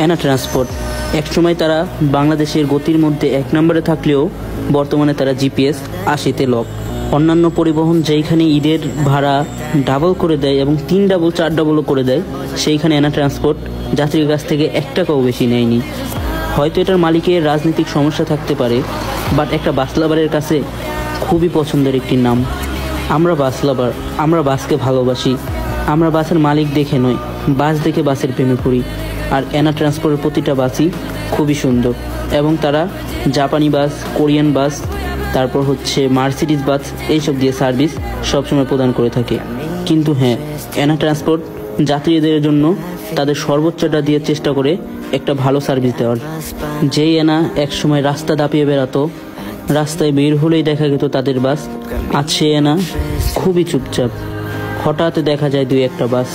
এনা transport একসময় তারা বাংলাদেশের গতির মধ্যে 1 নম্বরে থাকলেও বর্তমানে তারা জিপিএস 80-তে লক। অন্যান্য পরিবহন যেইখানে ঈদের ভাড়া ডাবল করে দেয় এবং 3 ডাবল 4 ডাবলও করে দেয়, সেইখানে এনা ট্রান্সপোর্ট যাত্রীর কাছ থেকে 1 টাকাও বেশি নেয়নি। হয়তো এটার মালিকের রাজনৈতিক সমস্যা থাকতে পারে, বাট একটা বাস লাভারের কাছে খুবই পছন্দের একটি নাম। আমরা বাস লাভার, আমরা বাসকে ভালোবাসি। আমরা বাসের মালিক দেখে নয়, বাস দেখে বাসের প্রেমে পড়ি। আর এনা ট্রান্সপোর্টের প্রতিটা বাসই খুবই সুন্দর এবং তারা জাপানি বাস, কোরিয়ান বাস, তারপর মার্সিডিজ বাস এইসব দিয়ে সার্ভিস সবসময় প্রদান করে থাকে। কিন্তু হ্যাঁ, এনা ট্রান্সপোর্ট যাত্রীদের জন্য তাদের সর্বোচ্চটা দিয়ে চেষ্টা করে একটা ভালো সার্ভিস দেওয়ার। যেই এনা একসময় রাস্তা দাপিয়ে বেড়াতো, রাস্তায় বের হলেই দেখা যেত তাদের বাস, আজ সে এনা খুবই চুপচাপ। হঠাৎ দেখা যায় 2-1টা বাস।